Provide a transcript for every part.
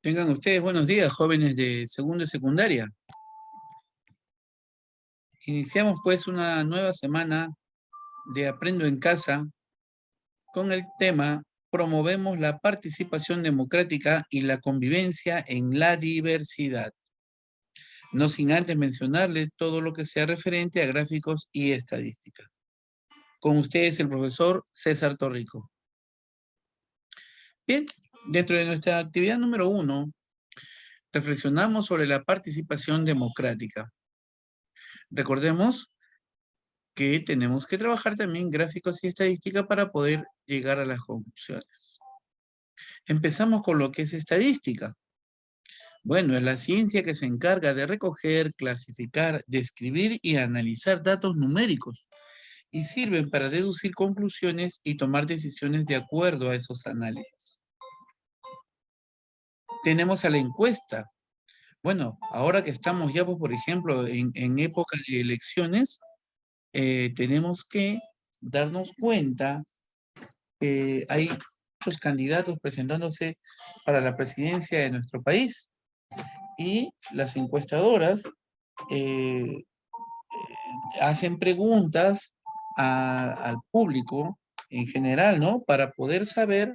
Tengan ustedes buenos días, jóvenes de segundo y secundaria. Iniciamos pues una nueva semana de Aprendo en Casa con el tema Promovemos la participación democrática y la convivencia en la diversidad. No sin antes mencionarles todo lo que sea referente a gráficos y estadística. Con ustedes el profesor César Torrico. Bien, dentro de nuestra actividad número 1, reflexionamos sobre la participación democrática. Recordemos que tenemos que trabajar también gráficos y estadística para poder llegar a las conclusiones. Empezamos con lo que es estadística. Bueno, es la ciencia que se encarga de recoger, clasificar, describir y analizar datos numéricos y sirven para deducir conclusiones y tomar decisiones de acuerdo a esos análisis. Tenemos a la encuesta. Bueno, ahora que estamos ya, pues, por ejemplo, en época de elecciones, tenemos que darnos cuenta que hay muchos candidatos presentándose para la presidencia de nuestro país y las encuestadoras eh, hacen preguntas al público en general, ¿no? Para poder saber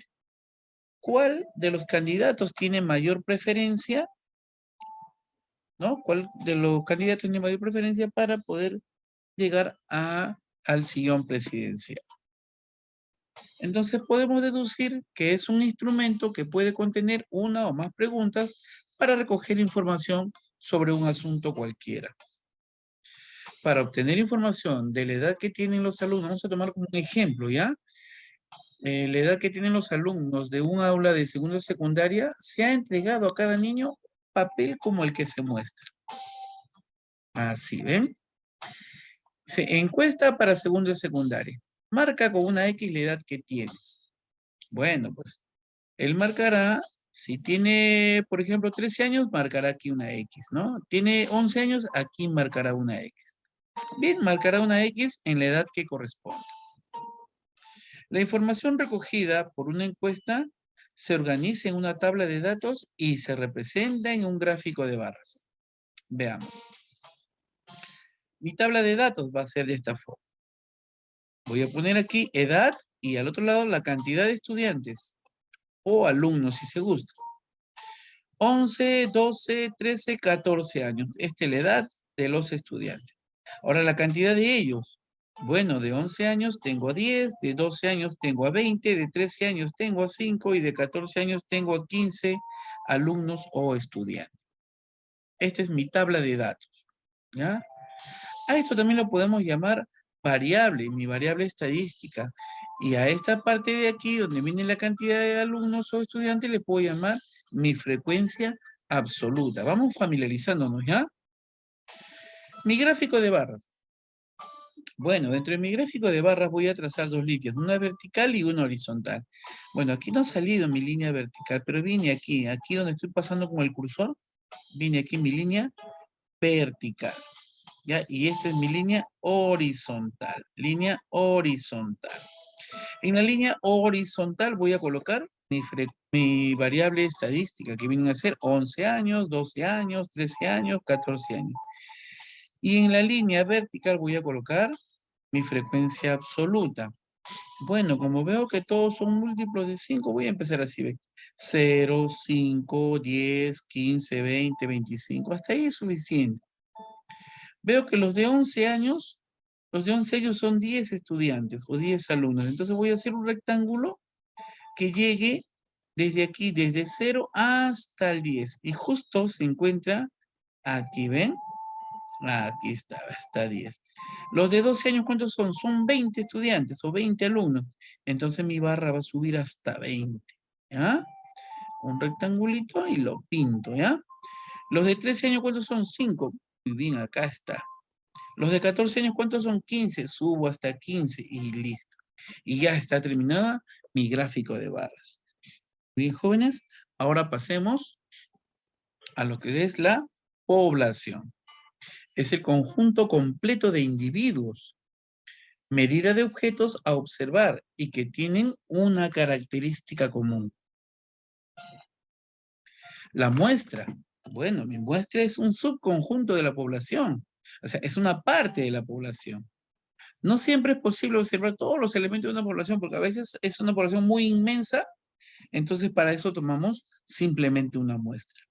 cuál de los candidatos tiene mayor preferencia, ¿no? ¿Cuál de los candidatos tiene mayor preferencia para poder llegar al sillón presidencial? Entonces podemos deducir que es un instrumento que puede contener una o más preguntas para recoger información sobre un asunto cualquiera. Para obtener información de la edad que tienen los alumnos, vamos a tomar como un ejemplo, ¿ya? La edad que tienen los alumnos de un aula de segundo secundaria, se ha entregado a cada niño papel como el que se muestra. Así, ¿ven? Se encuesta para segundo de secundaria. Marca con una X la edad que tienes. Bueno, pues él marcará, si tiene, por ejemplo, 13 años, marcará aquí una X, ¿no? Tiene 11 años, aquí marcará una X. Bien, marcará una X en la edad que corresponde. La información recogida por una encuesta se organiza en una tabla de datos y se representa en un gráfico de barras. Veamos. Mi tabla de datos va a ser de esta forma. Voy a poner aquí edad y al otro lado la cantidad de estudiantes o alumnos, si se gusta. 11, 12, 13, 14 años. Esta es la edad de los estudiantes. Ahora la cantidad de ellos. Bueno, de 11 años tengo a 10, de 12 años tengo a 20, de 13 años tengo a 5 y de 14 años tengo a 15 alumnos o estudiantes. Esta es mi tabla de datos. ¿Ya? A esto también lo podemos llamar variable, mi variable estadística. Y a esta parte de aquí, donde viene la cantidad de alumnos o estudiantes, le puedo llamar mi frecuencia absoluta. Vamos familiarizándonos, ¿ya? Mi gráfico de barras. Bueno, dentro de mi gráfico de barras voy a trazar dos líneas, una vertical y una horizontal. Bueno, aquí no ha salido mi línea vertical, pero vine aquí donde estoy pasando con el cursor, vine aquí mi línea vertical. ¿Ya? Y esta es mi línea horizontal. Línea horizontal. En la línea horizontal voy a colocar mi variable estadística, que vienen a ser 11 años, 12 años, 13 años, 14 años. Y en la línea vertical voy a colocar mi frecuencia absoluta. Bueno, como veo que todos son múltiplos de 5, voy a empezar así, ¿ve? 0, 5, 10, 15, 20, 25. Hasta ahí es suficiente. Veo que los de 11 años son 10 estudiantes o 10 alumnos. Entonces voy a hacer un rectángulo que llegue desde aquí, desde 0 hasta el 10. Y justo se encuentra aquí, ¿ven? Aquí está 10. Los de 12 años, ¿cuántos son? Son 20 estudiantes o 20 alumnos. Entonces mi barra va a subir hasta 20. ¿Ya? Un rectangulito y lo pinto, ¿ya? Los de 13 años, ¿cuántos son? 5. Muy bien, acá está. Los de 14 años, ¿cuántos son? 15. Subo hasta 15 y listo. Y ya está terminada mi gráfico de barras. Bien, jóvenes, ahora pasemos a lo que es la población. Es el conjunto completo de individuos. Medida de objetos a observar y que tienen una característica común. La muestra. Bueno, mi muestra es un subconjunto de la población. O sea, es una parte de la población. No siempre es posible observar todos los elementos de una población porque a veces es una población muy inmensa. Entonces, para eso tomamos simplemente una muestra.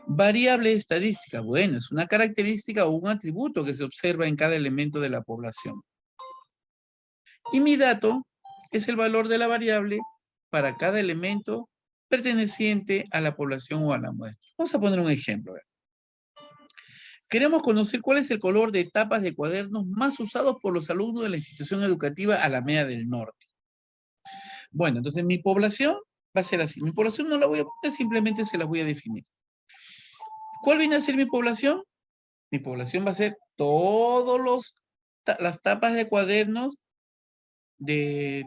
Variable estadística. Bueno, es una característica o un atributo que se observa en cada elemento de la población. Y mi dato es el valor de la variable para cada elemento perteneciente a la población o a la muestra. Vamos a poner un ejemplo. Queremos conocer cuál es el color de tapas de cuadernos más usados por los alumnos de la institución educativa Alameda del Norte. Bueno, entonces mi población va a ser así. Mi población no la voy a poner, simplemente se la voy a definir. ¿Cuál viene a ser mi población? Mi población va a ser todos las tapas de cuadernos de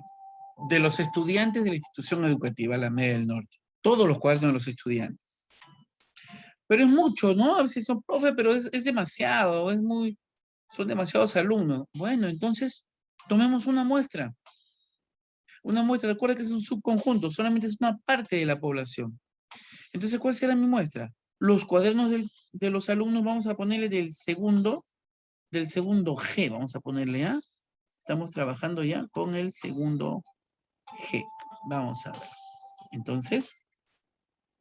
los estudiantes de la institución educativa Alameda del Norte. Todos los cuadernos de los estudiantes. Pero es mucho, ¿no? A veces son profe, pero es demasiado, son demasiados alumnos. Bueno, entonces tomemos una muestra. Una muestra, recuerda que es un subconjunto, solamente es una parte de la población. Entonces, ¿cuál será mi muestra? Los cuadernos de los alumnos vamos a ponerle del segundo G, vamos a ponerle ya. Estamos trabajando ya con el segundo G. Vamos a ver. Entonces,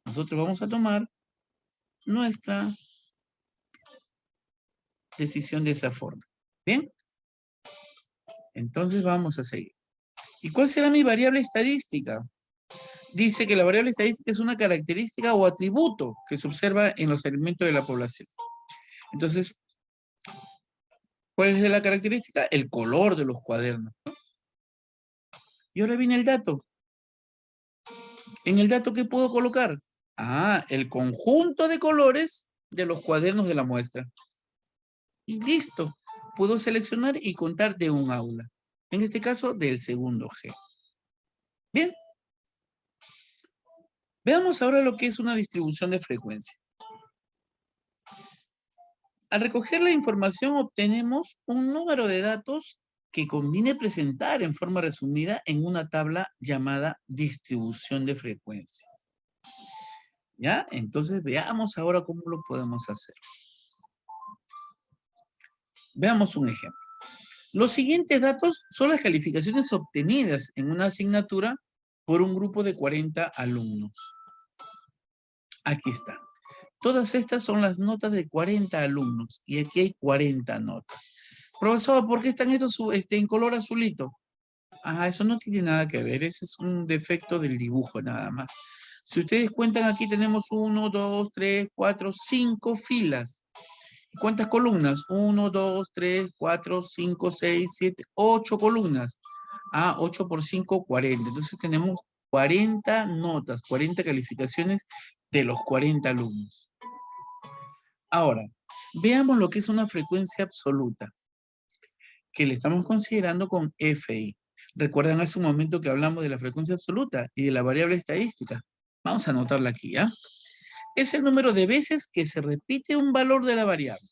nosotros vamos a tomar nuestra decisión de esa forma. ¿Bien? Entonces vamos a seguir. ¿Y cuál será mi variable estadística? Dice que la variable estadística es una característica o atributo que se observa en los elementos de la población. Entonces, ¿cuál es la característica? El color de los cuadernos. Y ahora viene el dato. ¿En el dato qué puedo colocar? Ah, el conjunto de colores de los cuadernos de la muestra. Y listo. Puedo seleccionar y contar de un aula. En este caso, del segundo G. Bien. Veamos ahora lo que es una distribución de frecuencia. Al recoger la información obtenemos un número de datos que conviene presentar en forma resumida en una tabla llamada distribución de frecuencia. ¿Ya? Entonces veamos ahora cómo lo podemos hacer. Veamos un ejemplo. Los siguientes datos son las calificaciones obtenidas en una asignatura por un grupo de 40 alumnos. Aquí está. Todas estas son las notas de 40 alumnos y aquí hay 40 notas. Profesor, ¿por qué están estos en color azulito? Ah, eso no tiene nada que ver, ese es un defecto del dibujo nada más. Si ustedes cuentan aquí tenemos 1, 2, 3, 4, 5 filas. ¿Cuántas columnas? 1, 2, 3, 4, 5, 6, 7, 8 columnas. Ah, 8 por 5, 40. Entonces tenemos 40 notas, 40 calificaciones de los 40 alumnos. Ahora, veamos lo que es una frecuencia absoluta, que le estamos considerando con FI. ¿Recuerdan hace un momento que hablamos de la frecuencia absoluta y de la variable estadística? Vamos a anotarla aquí, ¿ya? Es el número de veces que se repite un valor de la variable.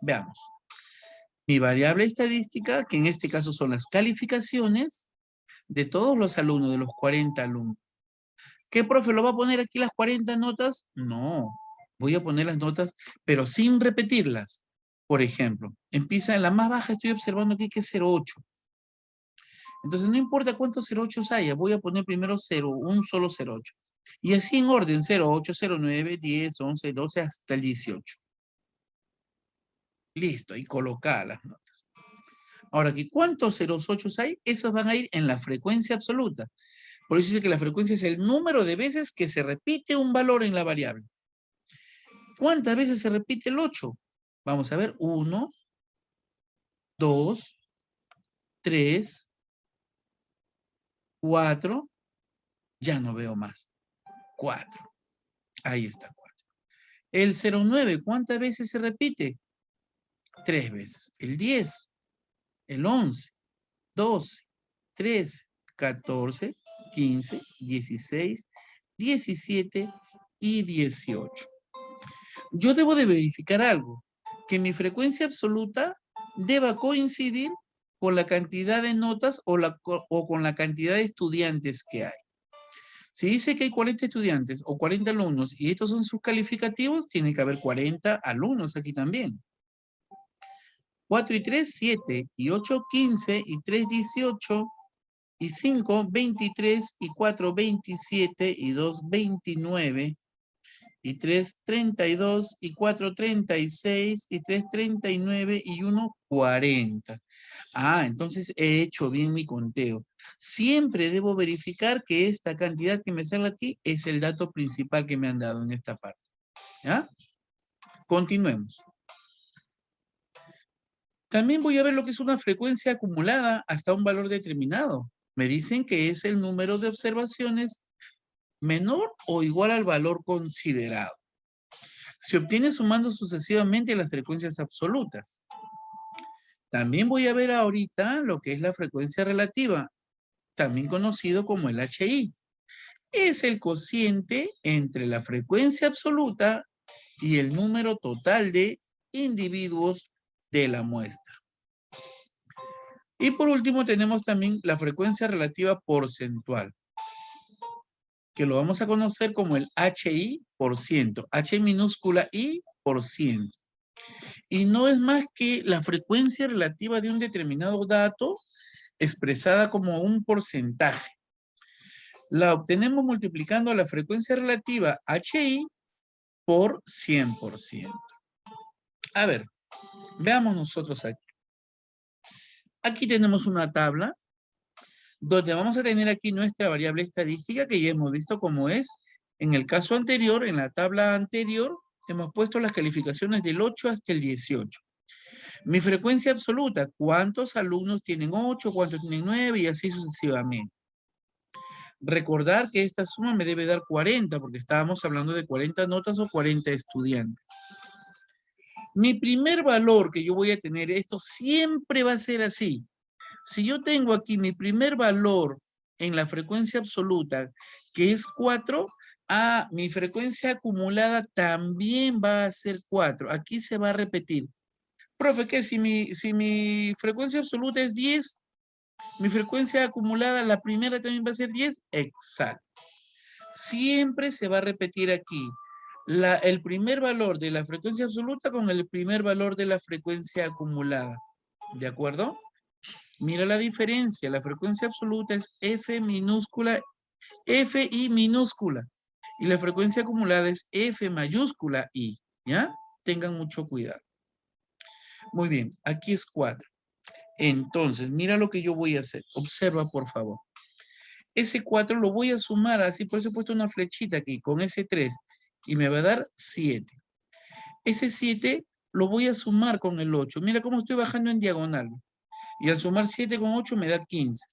Veamos. Mi variable estadística, que en este caso son las calificaciones de todos los alumnos, de los 40 alumnos. ¿Qué profe, lo va a poner aquí las 40 notas? No, voy a poner las notas, pero sin repetirlas. Por ejemplo, empieza en la más baja, estoy observando aquí que es 0,8. Entonces, no importa cuántos 0,8 haya, voy a poner primero 0, un solo 0,8. Y así en orden, 0,8, 0,9, 10, 11, 12, hasta el 18. Listo, y coloca las notas. Ahora, aquí, ¿cuántos 0,8 hay? Esos van a ir en la frecuencia absoluta. Por eso dice que la frecuencia es el número de veces que se repite un valor en la variable. ¿Cuántas veces se repite el 8? Vamos a ver, 1, 2, 3, 4, ya no veo más. 4. Ahí está 4. El 0,9, ¿cuántas veces se repite? 3 veces. El 10, el 11, 12, 13, 14, 15, 16, 17 y 18. Yo debo de verificar algo, que mi frecuencia absoluta deba coincidir con la cantidad de notas o con la cantidad de estudiantes que hay. Si dice que hay 40 estudiantes o 40 alumnos y estos son sus calificativos, tiene que haber 40 alumnos aquí también. 4 y 3, 7, y 8, 15, y 3, 18, y 5, 23, y 4, 27, y 2, 29, y 3, 32, y 4, 36, y 3, 39, y 1, 40. Ah, entonces he hecho bien mi conteo. Siempre debo verificar que esta cantidad que me sale aquí es el dato principal que me han dado en esta parte. ¿Ya? Continuemos. También voy a ver lo que es una frecuencia acumulada hasta un valor determinado. Me dicen que es el número de observaciones menor o igual al valor considerado. Se obtiene sumando sucesivamente las frecuencias absolutas. También voy a ver ahorita lo que es la frecuencia relativa, también conocido como el HI. Es el cociente entre la frecuencia absoluta y el número total de individuos de la muestra. Y por último tenemos también la frecuencia relativa porcentual, que lo vamos a conocer como el HI por ciento, H minúscula I por ciento. Y no es más que la frecuencia relativa de un determinado dato expresada como un porcentaje. La obtenemos multiplicando la frecuencia relativa HI por 100%. A ver, veamos nosotros aquí. Aquí tenemos una tabla donde vamos a tener aquí nuestra variable estadística que ya hemos visto cómo es. En el caso anterior, en la tabla anterior, hemos puesto las calificaciones del 8 hasta el 18. Mi frecuencia absoluta, cuántos alumnos tienen 8, cuántos tienen 9 y así sucesivamente. Recordar que esta suma me debe dar 40 porque estábamos hablando de 40 notas o 40 estudiantes. Mi primer valor que yo voy a tener, esto siempre va a ser así. Si yo tengo aquí mi primer valor en la frecuencia absoluta, que es 4, mi frecuencia acumulada también va a ser 4. Aquí se va a repetir. Profe, ¿qué? Si mi frecuencia absoluta es 10, mi frecuencia acumulada, la primera también va a ser 10. Exacto. Siempre se va a repetir aquí el primer valor de la frecuencia absoluta con el primer valor de la frecuencia acumulada. ¿De acuerdo? Mira la diferencia. La frecuencia absoluta es F minúscula, FI minúscula. Y la frecuencia acumulada es F mayúscula I. ¿Ya? Tengan mucho cuidado. Muy bien, aquí es 4. Entonces, mira lo que yo voy a hacer. Observa, por favor. Ese 4 lo voy a sumar así, por eso he puesto una flechita aquí con ese 3 y me va a dar 7. Ese 7 lo voy a sumar con el 8. Mira cómo estoy bajando en diagonal. Y al sumar 7 con 8 me da 15.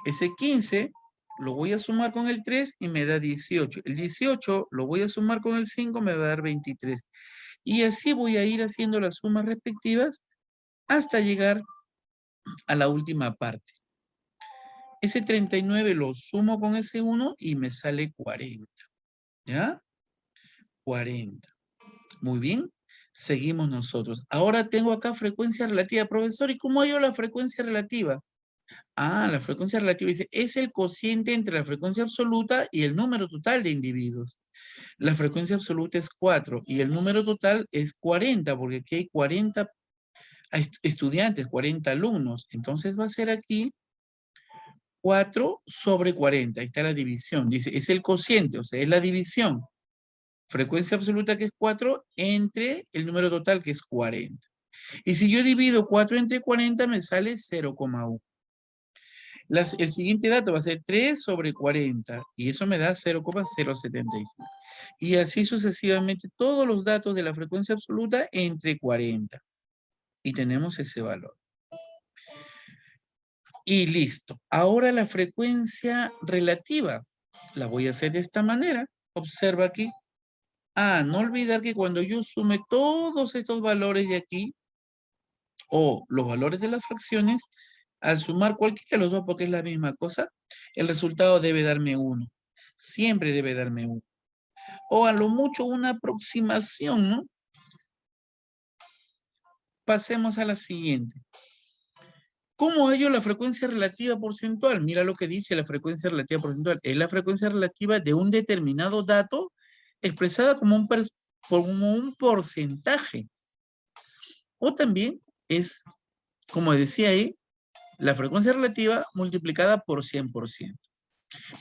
Ese 15 lo voy a sumar con el 3 y me da 18. El 18 lo voy a sumar con el 5, me va a dar 23. Y así voy a ir haciendo las sumas respectivas hasta llegar a la última parte. Ese 39 lo sumo con ese 1 y me sale 40. ¿Ya? 40. Muy bien. Seguimos nosotros. Ahora tengo acá frecuencia relativa. Profesor, ¿y cómo hallo la frecuencia relativa? La frecuencia relativa dice, es el cociente entre la frecuencia absoluta y el número total de individuos. La frecuencia absoluta es 4 y el número total es 40, porque aquí hay 40 estudiantes, 40 alumnos. Entonces va a ser aquí 4 sobre 40. Ahí está la división. Dice, es el cociente, o sea, es la división. Frecuencia absoluta que es 4 entre el número total que es 40. Y si yo divido 4 entre 40 me sale 0,1. El siguiente dato va a ser 3 sobre 40 y eso me da 0,075. Y así sucesivamente todos los datos de la frecuencia absoluta entre 40. Y tenemos ese valor. Y listo. Ahora la frecuencia relativa la voy a hacer de esta manera. Observa aquí. No olvidar que cuando yo sume todos estos valores de aquí, o los valores de las fracciones, al sumar cualquiera de los dos, porque es la misma cosa, el resultado debe darme 1. Siempre debe darme 1. O a lo mucho una aproximación, ¿no? Pasemos a la siguiente. ¿Cómo hallo la frecuencia relativa porcentual? Mira lo que dice la frecuencia relativa porcentual. Es la frecuencia relativa de un determinado dato expresada como un porcentaje. O también es, como decía ahí, la frecuencia relativa multiplicada por 100%.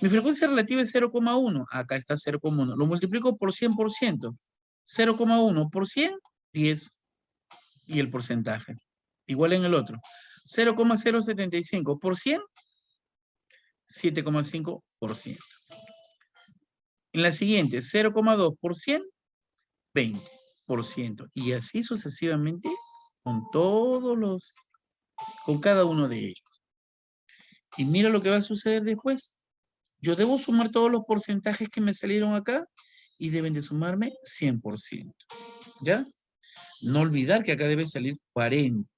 Mi frecuencia relativa es 0,1. Acá está 0,1. Lo multiplico por 100%. 0,1 por 100, 10. Y el porcentaje. Igual en el otro. 0,075 por 100, 7,5%. En la siguiente, 0,2 por 100, 20%. Y así sucesivamente con con cada uno de ellos. Y mira lo que va a suceder después. Yo debo sumar todos los porcentajes que me salieron acá y deben de sumarme 100%. ¿Ya? No olvidar que acá debe salir 40.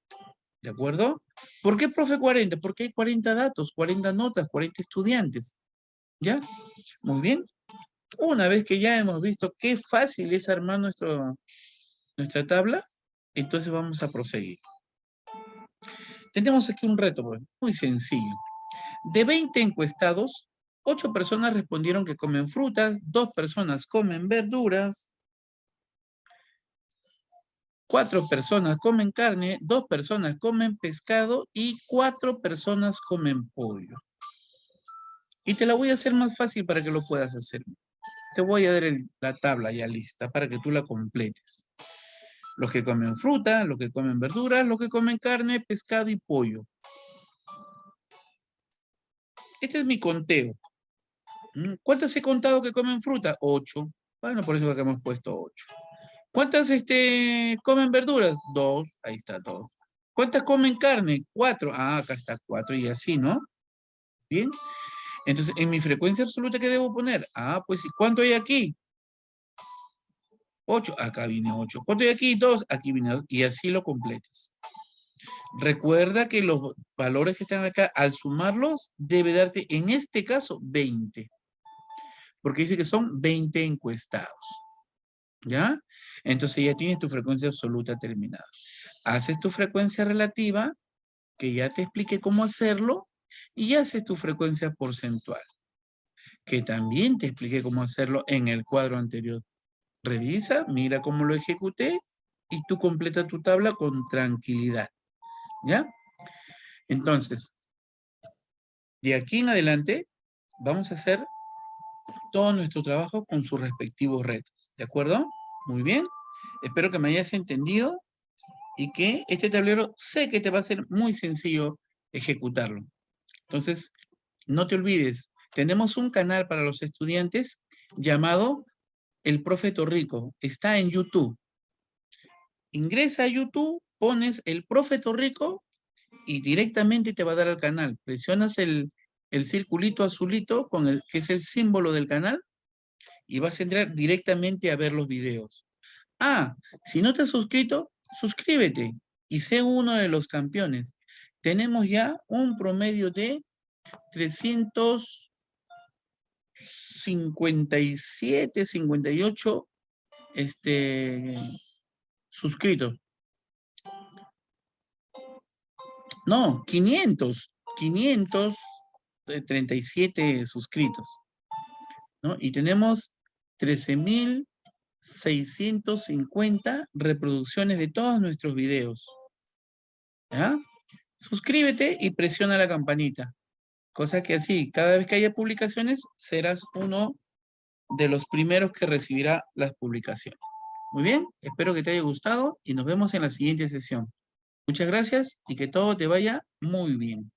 ¿De acuerdo? ¿Por qué, profe, 40? Porque hay 40 datos, 40 notas, 40 estudiantes. ¿Ya? Muy bien. Una vez que ya hemos visto qué fácil es armar nuestra tabla, entonces vamos a proseguir. Tenemos aquí un reto, pues, muy sencillo. De 20 encuestados, 8 personas respondieron que comen frutas, 2 personas comen verduras, 4 personas comen carne, 2 personas comen pescado y 4 personas comen pollo. Y te la voy a hacer más fácil para que lo puedas hacer. Te voy a dar la tabla ya lista para que tú la completes. Los que comen fruta, los que comen verduras, los que comen carne, pescado y pollo. Este es mi conteo. ¿Cuántas he contado que comen fruta? 8. Bueno, por eso acá hemos puesto 8. ¿Cuántas comen verduras? 2. Ahí está 2. ¿Cuántas comen carne? 4. Ah, acá está 4 y así, ¿no? Bien. Entonces, en mi frecuencia absoluta, ¿qué debo poner? Ah, pues, ¿cuánto hay aquí? 8. Acá viene 8. ¿Cuánto hay aquí? 2. Aquí viene 2. Y así lo completes. Recuerda que los valores que están acá, al sumarlos, debe darte, en este caso, 20. Porque dice que son 20 encuestados. ¿Ya? Entonces ya tienes tu frecuencia absoluta terminada. Haces tu frecuencia relativa, que ya te expliqué cómo hacerlo, y haces tu frecuencia porcentual, que también te expliqué cómo hacerlo en el cuadro anterior. Revisa, mira cómo lo ejecuté, y tú completa tu tabla con tranquilidad. ¿Ya? Entonces, de aquí en adelante, vamos a hacer todo nuestro trabajo con sus respectivos retos. ¿De acuerdo? Muy bien. Espero que me hayas entendido y que este tablero sé que te va a ser muy sencillo ejecutarlo. Entonces, no te olvides, tenemos un canal para los estudiantes llamado El Profe Torrico. Está en YouTube. Ingresa a YouTube, pones El Profe Torrico y directamente te va a dar al canal. Presionas el circulito azulito que es el símbolo del canal y vas a entrar directamente a ver los videos. Ah, si no te has suscrito, suscríbete y sé uno de los campeones. Tenemos ya un promedio de 357, 58 suscritos. No, 537 suscritos, ¿no? Y tenemos 13,650 reproducciones de todos nuestros videos. ¿Ya? Suscríbete y presiona la campanita. Cosa que así, cada vez que haya publicaciones, serás uno de los primeros que recibirá las publicaciones. Muy bien, espero que te haya gustado y nos vemos en la siguiente sesión. Muchas gracias y que todo te vaya muy bien.